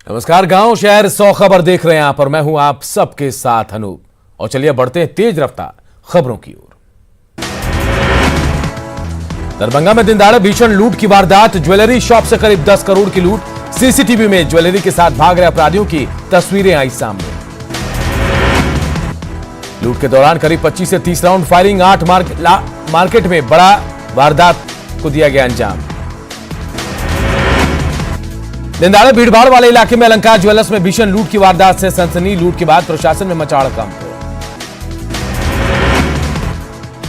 नमस्कार, गांव शहर 100 खबर देख रहे हैं आप और मैं हूं आप सबके साथ अनूप। और चलिए बढ़ते हैं तेज रफ्तार खबरों की ओर। दरभंगा में दिनदहाड़े भीषण लूट की वारदात, ज्वेलरी शॉप से करीब 10 करोड़ की लूट। सीसीटीवी में ज्वेलरी के साथ भाग रहे अपराधियों की तस्वीरें आई सामने। लूट के दौरान करीब 25 से 30 राउंड फायरिंग, 8 मार्केट में बड़ा वारदात को दिया गया अंजाम। दिनदहाड़े भीड़भाड़ वाले इलाके में अलंकार ज्वेलर्स में भीषण लूट की वारदात से सनसनी। लूट के बाद प्रशासन में मचा हड़कंप।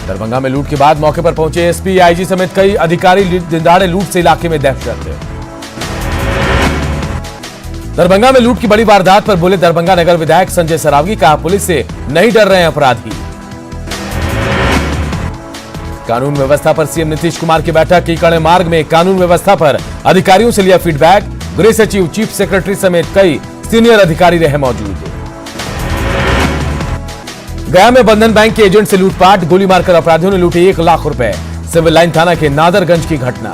दरभंगा में लूट के बाद मौके पर पहुंचे एसपी, आईजी समेत कई अधिकारी। दिनदहाड़े लूट से इलाके में दहशत। दरभंगा में लूट की बड़ी वारदात पर बोले दरभंगा नगर विधायक संजय सरावगी, कहा पुलिस से नहीं डर रहे हैं अपराधी। कानून व्यवस्था पर सीएम नीतीश कुमार की बैठक की कड़े मार्ग में कानून व्यवस्था पर अधिकारियों से लिया फीडबैक। गृह सचिव, चीफ सेक्रेटरी समेत कई सीनियर अधिकारी रहे मौजूद। गया में बंधन बैंक के एजेंट से लूटपाट, गोली मारकर अपराधियों ने लूटे 1 लाख रुपए। सिविल लाइन थाना के नादरगंज की घटना।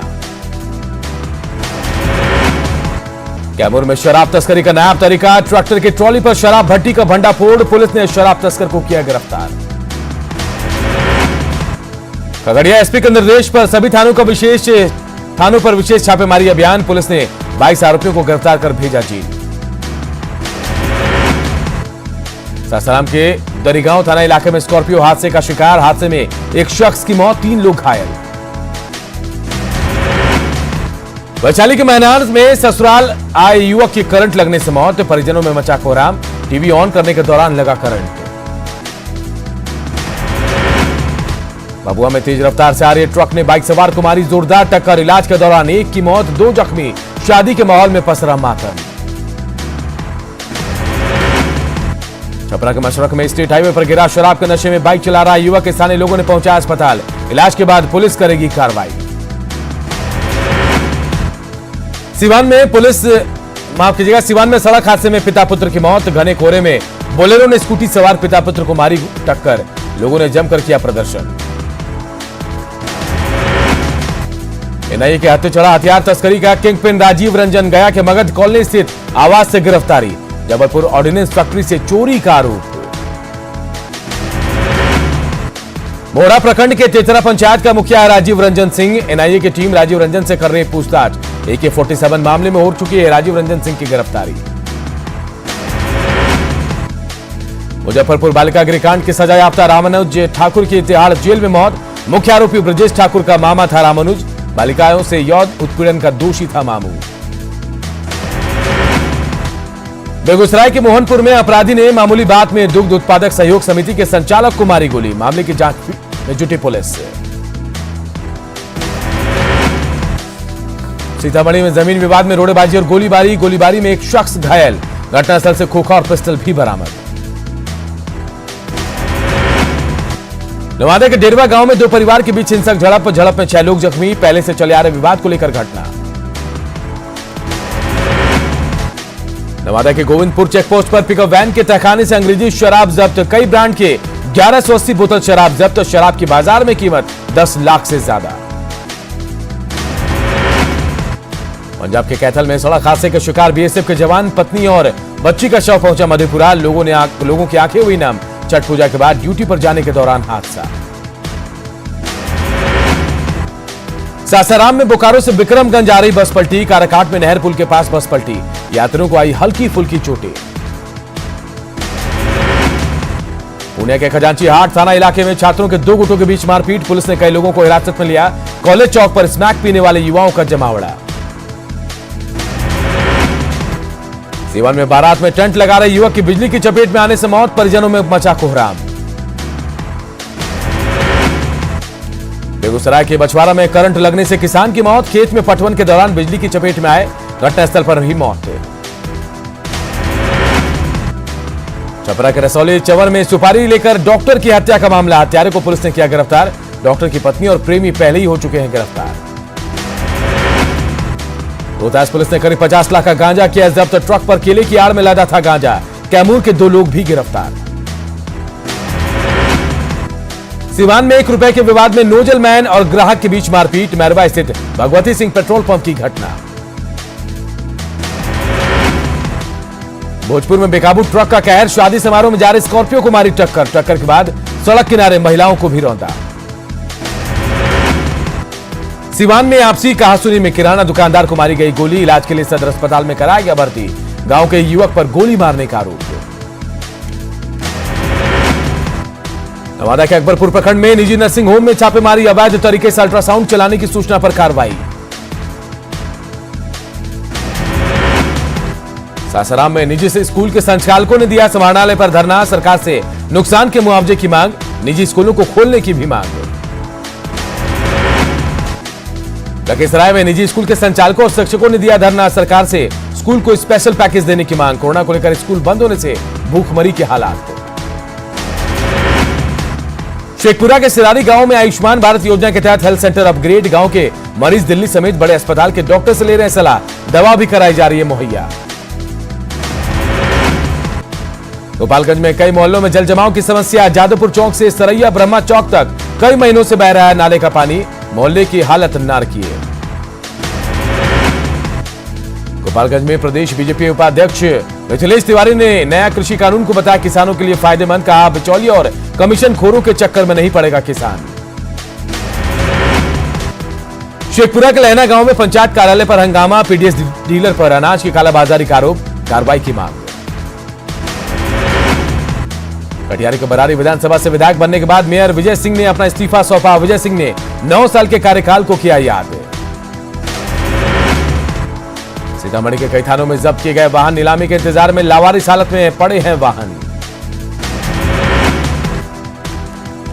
कैमूर में शराब तस्करी का नायाब तरीका, ट्रैक्टर की ट्रॉली पर शराब भट्टी का भंडाफोड़, पुलिस ने शराब तस्कर को किया गिरफ्तार। खगड़िया एसपी के निर्देश पर सभी थानों पर विशेष छापेमारी अभियान, पुलिस ने 22 आरोपियों को गिरफ्तार कर भेजा जेल। सासाराम के दरिगांव थाना इलाके में स्कॉर्पियो हादसे का शिकार, हादसे में एक शख्स की मौत, 3 लोग घायल। वैशाली के महनार में ससुराल आए युवक की करंट लगने से मौत, परिजनों में मचा कोहराम। टीवी ऑन करने के दौरान लगा करंट। भभुआ में तेज रफ्तार से आ रही ट्रक ने बाइक सवार को मारी जोरदार टक्कर, इलाज के दौरान एक की मौत, 2 जख्मी। शादी के माहौल में पसरा मातम। छपरा के मशरक में स्टेट हाईवे पर गिरा शराब के नशे में बाइक चला रहा युवक, स्थानीय लोगों ने पहुंचाया अस्पताल। इलाज के बाद पुलिस करेगी कार्रवाई। सिवान में सड़क हादसे में पिता पुत्र की मौत, घने कोहरे में बोलेरो ने स्कूटी सवार पिता पुत्र को मारी टक्कर, लोगों ने जमकर किया प्रदर्शन। एनआईए के हाथे चढ़ा हथियार तस्करी का किंगपिन राजीव रंजन, गया के मगध कॉलोनी स्थित आवास से गिरफ्तारी। जबलपुर ऑर्डिनेंस फैक्ट्री से चोरी का आरोप। मोड़ा प्रखंड के तेतरा पंचायत का मुखिया है राजीव रंजन सिंह, एनआईए की टीम राजीव रंजन से कर रही पूछताछ। AK-47 मामले में हो चुकी है राजीव रंजन सिंह की गिरफ्तारी। मुजफ्फरपुर बालिका गृहकांड की सजा याफ्ता रामानुज ठाकुर की तिहाड़ जेल में मौत, मुख्य आरोपी ब्रजेश ठाकुर का मामा था रामानुज, बालिकाओं से यौन उत्पीड़न का दोषी था मामू। बेगूसराय के मोहनपुर में अपराधी ने मामूली बात में दुग्ध उत्पादक सहयोग समिति के संचालक को मारी गोली, मामले की जांच में जुटी पुलिस। सीतामढ़ी में जमीन विवाद में रोड़ेबाजी और गोलीबारी में एक शख्स घायल, घटनास्थल से खोखा और पिस्टल भी बरामद। नवादा के डेरवा गांव में 2 परिवार के बीच हिंसक झड़प में 6 लोग जख्मी, पहले से चले आ रहे विवाद को लेकर घटना। नवादा के गोविंदपुर चेकपोस्ट पर पिकअप वैन के तहखाने से अंग्रेजी शराब जब्त, कई ब्रांड के 1180 बोतल शराब जब्त, शराब की बाजार में कीमत 10 लाख से ज्यादा। पंजाब के कैथल में सड़क हादसे के शिकार बीएसएफ के जवान, पत्नी और बच्ची का शव पहुंचा मधेपुरा, लोगों की आंखें हुई नम, छठ पूजा के बाद ड्यूटी पर जाने के दौरान हादसा। सासाराम में बोकारो से बिक्रमगंज आ रही बस पलटी, काराकाट में नहर पुल के पास बस पलटी, यात्रियों को आई हल्की फुल्की चोटें। पुणे के खजांची हाट थाना इलाके में छात्रों के 2 गुटों के बीच मारपीट, पुलिस ने कई लोगों को हिरासत में लिया, कॉलेज चौक पर स्मैक पीने वाले युवाओं का जमावड़ा। सीवान में बारात में टेंट लगा रहे युवक की बिजली की चपेट में आने से मौत, परिजनों में मचा कोहराम। बेगूसराय के बछवाड़ा में करंट लगने से किसान की मौत, खेत में पटवन के दौरान बिजली की चपेट में आए, घटनास्थल पर ही मौत। छपरा के रसौली चवर में सुपारी लेकर डॉक्टर की हत्या का मामला, हत्यारे को पुलिस ने किया गिरफ्तार, डॉक्टर की पत्नी और प्रेमी पहले ही हो चुके हैं गिरफ्तार। रोहतास पुलिस ने करीब 50 लाख का गांजा किया जब्त, ट्रक पर केले की आड़ में लादा था गांजा, कैमूर के 2 लोग भी गिरफ्तार। सिवान में 1 रुपए के विवाद में नोजल मैन और ग्राहक के बीच मारपीट, मैरवा स्थित भगवती सिंह पेट्रोल पंप की घटना। भोजपुर में बेकाबू ट्रक का कहर, शादी समारोह में जा रही स्कॉर्पियो को मारी टक्कर, टक्कर के बाद सड़क किनारे महिलाओं को भी रौंदा। सिवान में आपसी कहासुनी में किराना दुकानदार को मारी गई गोली, इलाज के लिए सदर अस्पताल में कराया गया भर्ती। गांव के युवक पर गोली मारने का आरोप। नवादा के अकबरपुर प्रखंड में निजी नर्सिंग होम में छापेमारी, अवैध तरीके से अल्ट्रासाउंड चलाने की सूचना पर कार्रवाई। सासाराम में निजी स्कूल के संचालकों ने दिया समाहरणालय पर धरना, सरकार से नुकसान के मुआवजे की मांग, निजी स्कूलों को खोलने की भी मांग। लखीसराय में निजी स्कूल के संचालकों और शिक्षकों ने दिया धरना, सरकार से स्कूल को स्पेशल पैकेज देने की मांग। कोरोना को लेकर स्कूल बंद होने से भूखमरी के हालात। शेखपुरा के सिरारी गांव में आयुष्मान भारत योजना के तहत हेल्थ सेंटर अपग्रेड, गांव के मरीज दिल्ली समेत बड़े अस्पताल के डॉक्टर से ले रहे हैं सलाह, दवा भी कराई जा रही है मुहैया। गोपालगंज में कई मोहल्लों में जल जमाव की समस्या, जादवपुर चौक से सरैया ब्रह्मा चौक तक कई महीनों से बह रहा है नाले का पानी, मोहल्ले की हालत नारकीय। गोपालगंज में प्रदेश बीजेपी उपाध्यक्ष मिथिलेश तिवारी ने नया कृषि कानून को बताया किसानों के लिए फायदेमंद, कहा बिचौलियों और कमीशन खोरों के चक्कर में नहीं पड़ेगा किसान। शेखपुरा के लहना गांव में पंचायत कार्यालय पर हंगामा, पीडीएस डीलर पर अनाज की कालाबाजारी का आरोप, कार्रवाई की मांग। कटिहार के बरारी विधानसभा से विधायक बनने के बाद मेयर विजय सिंह ने अपना इस्तीफा सौंपा, विजय सिंह ने 9 साल के कार्यकाल को किया याद। सीतामढ़ी के कई थानों में जब्त किए गए वाहन, नीलामी के इंतजार में लावारिस हालत में पड़े हैं वाहन।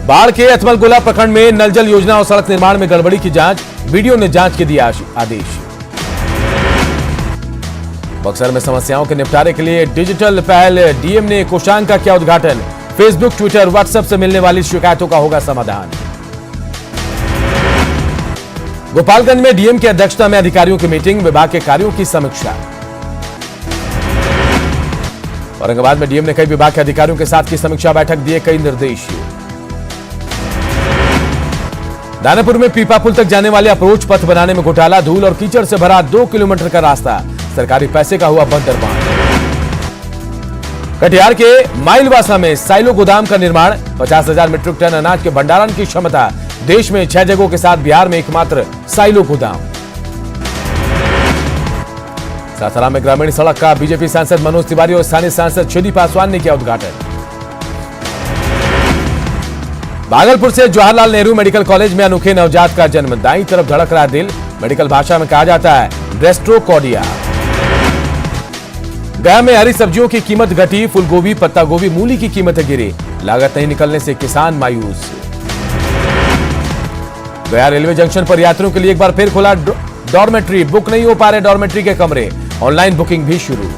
बाढ़ के अथमलगोला प्रखंड में नल जल योजना और सड़क निर्माण में गड़बड़ी की जांच, वीडियो ने जांच के दिया आदेश। बक्सर में समस्याओं के निपटारे के लिए डिजिटल पहल, डीएम ने कोषांग का किया उद्घाटन, फेसबुक, ट्विटर, व्हाट्सएप से मिलने वाली शिकायतों का होगा समाधान। गोपालगंज में डीएम की अध्यक्षता में अधिकारियों की मीटिंग, विभाग के कार्यों की समीक्षा। औरंगाबाद में डीएम ने कई विभाग के अधिकारियों के साथ की समीक्षा बैठक, दिए कई निर्देश। दानापुर में पीपा पुल तक जाने वाले अप्रोच पथ बनाने में घोटाला, धूल और कीचड़ से भरा 2 किलोमीटर का रास्ता, सरकारी पैसे का हुआ बंदरबांट। कटिहार के माइलवासा में साइलो गोदाम का निर्माण, 50,000 मीट्रिक टन अनाज के भंडारण की क्षमता, देश में 6 जगहों के साथ बिहार में एकमात्र साइलो गोदाम। सासाराम में ग्रामीण सड़क का बीजेपी सांसद मनोज तिवारी और स्थानीय सांसद छेदी पासवान ने किया उद्घाटन। भागलपुर से जवाहरलाल नेहरू मेडिकल कॉलेज में अनोखे नवजात का जन्म, दाईं तरफ धड़क रहा दिल, मेडिकल भाषा में कहा जाता है ब्रेस्ट्रोकॉर्डिया। गया में हरी सब्जियों की कीमत घटी, फूलगोभी, पत्ता गोभी, मूली की कीमतें गिरी, लागत नहीं निकलने से किसान मायूस। गया रेलवे जंक्शन पर यात्रियों के लिए एक बार फिर खोला डॉर्मेट्री, बुक नहीं हो पा रहे डॉर्मेट्री के कमरे, ऑनलाइन बुकिंग भी शुरू।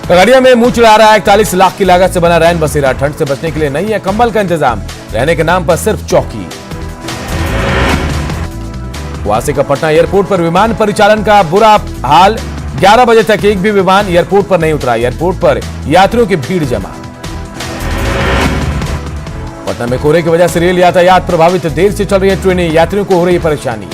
खगड़िया में मुंह चिढ़ा रहा है 41 लाख की लागत से बना रैन बसेरा, ठंड से बचने के लिए नहीं है कंबल का इंतजाम, रहने के नाम पर सिर्फ चौकी। वासी का पटना एयरपोर्ट पर विमान परिचालन का बुरा हाल, 11 बजे तक एक भी विमान एयरपोर्ट पर नहीं उतरा, एयरपोर्ट पर यात्रियों की भीड़ जमा। पटना में कोहरे की वजह से रेल यातायात प्रभावित, देर से चल रही है ट्रेनें, यात्रियों को हो रही परेशानी।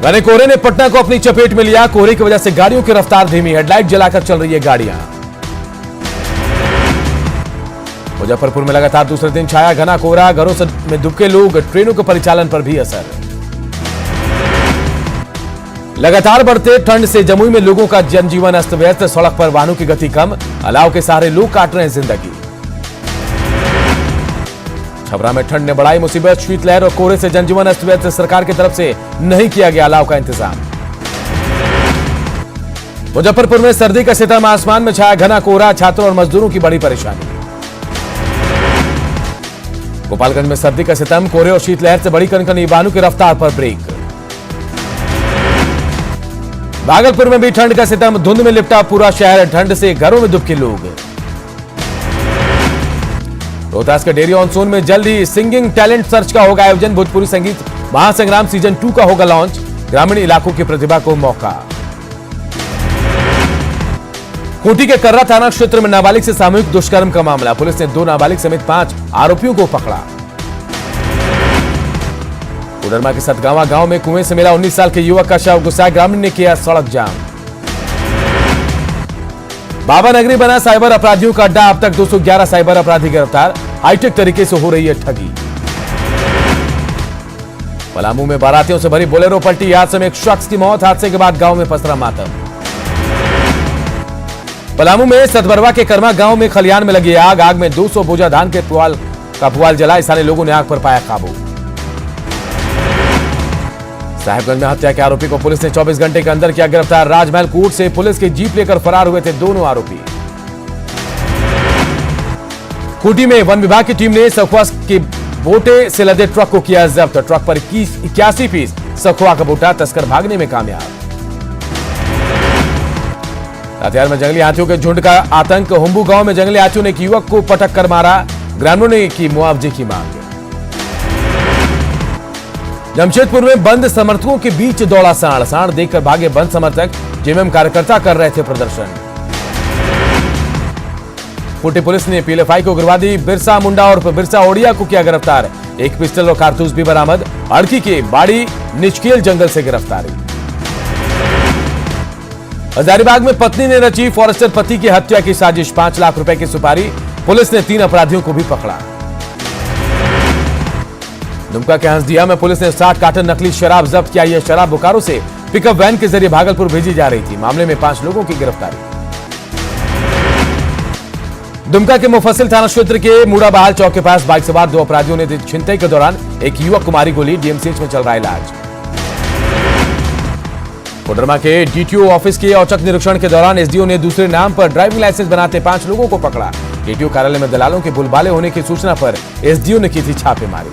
घने कोहरे ने पटना को अपनी चपेट में लिया, कोहरे की वजह से गाड़ियों की रफ्तार धीमी, हेडलाइट जलाकर चल रही है गाड़ियां। मुजफ्फरपुर में लगातार दूसरे दिन छाया घना कोहरा, घरों में दुबके लोग, ट्रेनों के परिचालन पर भी असर। लगातार बढ़ते ठंड से जमुई में लोगों का जनजीवन अस्त व्यस्त, सड़क पर वाहनों की गति कम, अलाव के सहारे लोग काट रहे हैं जिंदगी। छपरा में ठंड ने बढ़ाई मुसीबत, शीतलहर और कोहरे से जनजीवन अस्त व्यस्त, सरकार की तरफ से नहीं किया गया अलाव का इंतजाम। मुजफ्फरपुर में सर्दी का सितम, आसमान में छाया घना कोहरा, छात्रों और मजदूरों की बड़ी परेशानी। गोपालगंज में सर्दी का सितम, कोहरे और शीतलहर से बड़ी कनकनी, वाहनों की रफ्तार पर ब्रेक। भागलपुर में भी ठंड का सितम, धुंध में लिपटा पूरा शहर, ठंड से घरों में दुबके लोग। रोहतास के डेरी ऑन सोन में जल्द ही सिंगिंग टैलेंट सर्च का होगा आयोजन, भोजपुरी संगीत महासंग्राम सीजन 2 का होगा लॉन्च, ग्रामीण इलाकों की प्रतिभा को मौका। खूंटी के कर्रा थाना क्षेत्र में नाबालिग से सामूहिक दुष्कर्म का मामला, पुलिस ने 2 नाबालिग समेत 5 आरोपियों को पकड़ा। कोडरमा के सतगावा गांव में कुएं से मिला 19 साल के युवक का शव, गुस्साए ग्रामीण ने किया सड़क जाम। बाबा नगरी बना साइबर अपराधियों का अड्डा, अब तक 211 साइबर अपराधी गिरफ्तार, हाईटेक तरीके से हो रही है ठगी। पलामू में बारातियों से भरी बोलेरो पलटी, हादसे में एक शख्स की मौत, हादसे के बाद गांव में पसरा मातम। पलामू में सतबरवा के कर्मा गांव में खलियान में लगी आग में 200 बोझा धान के पुआल जला, स्थानीय लोगों ने आग पर पाया काबू। साहिबगंज में हत्या के आरोपी को पुलिस ने 24 घंटे के अंदर किया गिरफ्तार, राजमहल कोर्ट से पुलिस की जीप लेकर फरार हुए थे दोनों आरोपी। खूंटी में वन विभाग की टीम ने सखुआ के बोटे से लदे ट्रक को किया जब्त, ट्रक पर 81 पीस सखुआ का बोटा, तस्कर भागने में कामयाब। लातेहार में जंगली हाथियों के झुंड का आतंक, हुम्बू गांव में जंगली हाथियों ने एक युवक को पटक कर मारा, ग्रामीणों ने की मुआवजे की मांग। जमशेदपुर में बंद समर्थकों के बीच दौड़ा सांड देखकर भागे बंद समर्थक, जेएमएम कार्यकर्ता कर रहे थे प्रदर्शन। खूंटी पुलिस ने पीएलएफआई को उग्रवादी बिरसा मुंडा और बिरसा ओडिया को किया गिरफ्तार, एक पिस्टल और कारतूस भी बरामद, अड़की के बाड़ी निचकेल जंगल से गिरफ्तारी। हजारीबाग में पत्नी ने रची फॉरेस्टर पति की हत्या की साजिश, 5 लाख रुपए की सुपारी, पुलिस ने 3 अपराधियों को भी पकड़ा। दुमका के हंसदिया में पुलिस ने 60 कार्टन नकली शराब जब्त किया, यह शराब बोकारो से पिकअप वैन के जरिए भागलपुर भेजी जा रही थी, मामले में 5 लोगों की गिरफ्तारी। दुमका के मुफस्सिल थाना क्षेत्र के मूड़ा बहाल चौक के पास बाइक सवार 2 अपराधियों ने छिनतई के दौरान एक युवक को मारी गोली, डीएमसीएच में चल रहा इलाज। कोडरमा के डीटीओ ऑफिस के औचक निरीक्षण के दौरान एसडीओ ने दूसरे नाम पर ड्राइविंग लाइसेंस बनाते 5 लोगों को पकड़ा, डीटीओ कार्यालय में दलालों के बुलबाले होने की सूचना पर एसडीओ ने की थी छापेमारी।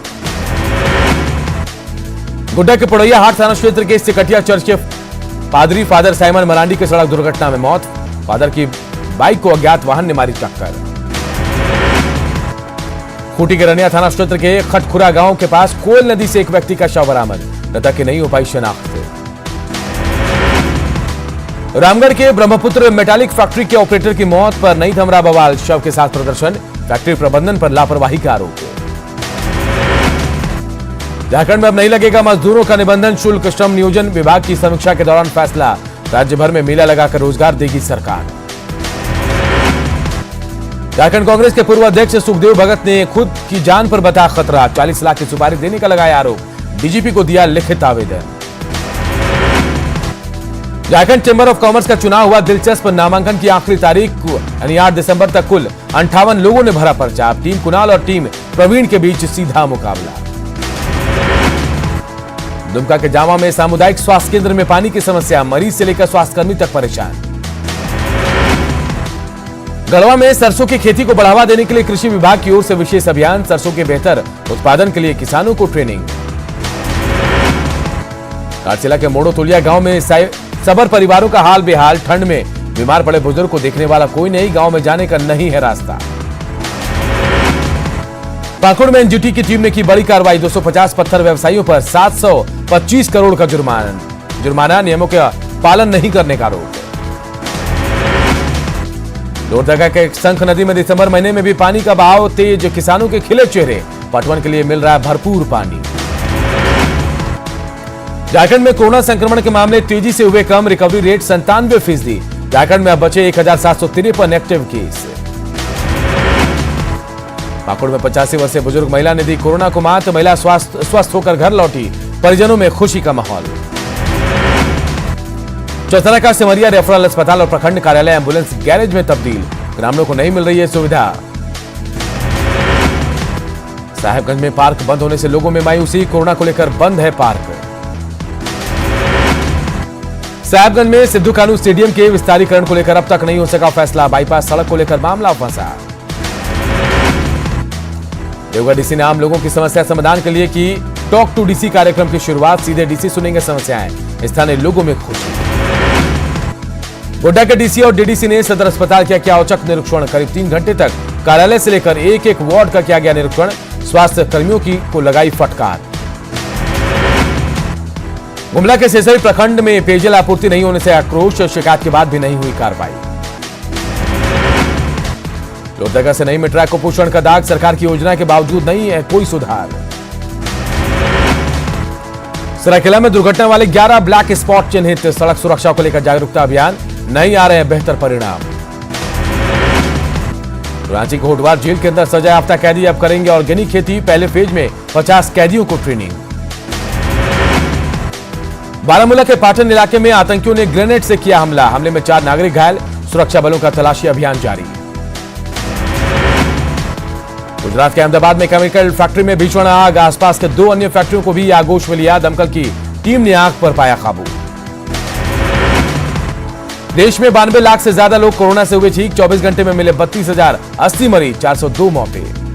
गुड्डा के पड़ोइया हाट थाना क्षेत्र के सिकटिया चर्च के पादरी फादर साइमन मरांडी की सड़क दुर्घटना में मौत, फादर की बाइक को अज्ञात वाहन ने मारी टक्कर। खूंटी के रनिया थाना क्षेत्र के खटखुरा गांव के पास कोयल नदी से एक व्यक्ति का शव बरामद, मृतक की नहीं हो पाई शनाख्त। रामगढ़ के ब्रह्मपुत्र मेटालिक फैक्ट्री के ऑपरेटर की मौत पर नहीं थमरा बवाल, शव के साथ प्रदर्शन, फैक्ट्री प्रबंधन पर लापरवाही का आरोप। झारखंड में अब नहीं लगेगा मजदूरों का निबंधन शुल्क, श्रम नियोजन विभाग की समीक्षा के दौरान फैसला, राज्य भर में मेला लगाकर रोजगार देगी सरकार। झारखंड कांग्रेस के पूर्व अध्यक्ष सुखदेव भगत ने खुद की जान पर बताया खतरा, 40 लाख की सुपारी देने का लगाया आरोप, डीजीपी को दिया लिखित आवेदन। झारखंड चैंबर ऑफ कॉमर्स का चुनाव हुआ दिलचस्प, नामांकन की आखिरी तारीख यानी 8 दिसंबर तक कुल 58 लोगों ने भरा पर्चा, टीम कुणाल और टीम प्रवीण के बीच सीधा मुकाबला। दुमका के जामा में सामुदायिक स्वास्थ्य केंद्र में पानी की समस्या, मरीज से लेकर स्वास्थ्यकर्मी तक परेशान। गढ़वा में सरसों की खेती को बढ़ावा देने के लिए कृषि विभाग की ओर से विशेष अभियान, सरसों के बेहतर उत्पादन के लिए किसानों को ट्रेनिंग। घाटशिला के मोड़ो तोलिया गांव में सबर परिवारों का हाल बेहाल, ठंड में बीमार पड़े बुजुर्ग को देखने वाला कोई नहीं, गांव में जाने का नहीं है रास्ता। पाकुड़ में एनजीटी की टीम ने की बड़ी कार्रवाई, 250 पत्थर व्यवसायियों पर 725 करोड़ का जुर्माना, नियमों का पालन नहीं करने का आरोप। लोहरदगा के शंख नदी में दिसंबर महीने में भी पानी का बहाव तेज, किसानों के खिले चेहरे, पटवन के लिए मिल रहा है भरपूर पानी। झारखंड में कोरोना संक्रमण के मामले तेजी से हुए कम, रिकवरी रेट 97%, झारखंड में अब बचे 1753 नेगेटिव केस। पाकुड़ में 85 वर्षीय बुजुर्ग महिला ने दी कोरोना को मात, महिला स्वस्थ होकर घर लौटी, परिजनों में खुशी का माहौल। चौथरा का सिमरिया रेफरल अस्पताल और प्रखंड कार्यालय एम्बुलेंस गैरेज में तब्दील, ग्रामीणों को नहीं मिल रही है सुविधा। साहिबगंज में पार्क बंद होने से लोगों में मायूसी, कोरोना को लेकर बंद है पार्क। साहिबगंज में सिद्धू कानू स्टेडियम के विस्तारीकरण को लेकर अब तक नहीं हो सका फैसला, बाईपास सड़क को लेकर मामला फंसा। देवघर डीसी ने आम लोगों की समस्या समाधान के लिए की टॉक टू डीसी कार्यक्रम की शुरुआत, सीधे डीसी सुनेंगे समस्याएं, स्थानीय लोगों में खुशी। गोड्डा के डीसी और डीडीसी ने सदर अस्पताल किया औचक निरीक्षण, करीब 3 घंटे तक कार्यालय से लेकर एक वार्ड का किया गया निरीक्षण, स्वास्थ्य कर्मियों की को लगाई फटकार। गुमला के सेसरी प्रखंड में पेयजल आपूर्ति नहीं होने से आक्रोश, शिकायत के बाद भी नहीं हुई कार्रवाई। लोहरदगा से नहीं मिट रहा कुपोषण का दाग, सरकार की योजना के बावजूद नहीं है कोई सुधार। सरायकेला में दुर्घटना वाले 11 ब्लैक स्पॉट चिन्हित, सड़क सुरक्षा को लेकर जागरूकता अभियान, नहीं आ रहे हैं बेहतर परिणाम। रांची कोटवार जेल के अंदर सजायाफ्ता कैदी अब करेंगे ऑर्गेनिक खेती, पहले फेज में 50 कैदियों को ट्रेनिंग। बारामूला के पाटन इलाके में आतंकियों ने ग्रेनेड से किया हमला, हमले में 4 नागरिक घायल, सुरक्षा बलों का तलाशी अभियान जारी। गुजरात के अहमदाबाद में केमिकल फैक्ट्री में भीषण आग, आसपास के 2 अन्य फैक्ट्रियों को भी आगोश में लिया, दमकल की टीम ने आग पर पाया काबू। देश में 92 लाख से ज्यादा लोग कोरोना से हुए ठीक, 24 घंटे में मिले 32,080 मरीज, 402 मौतें।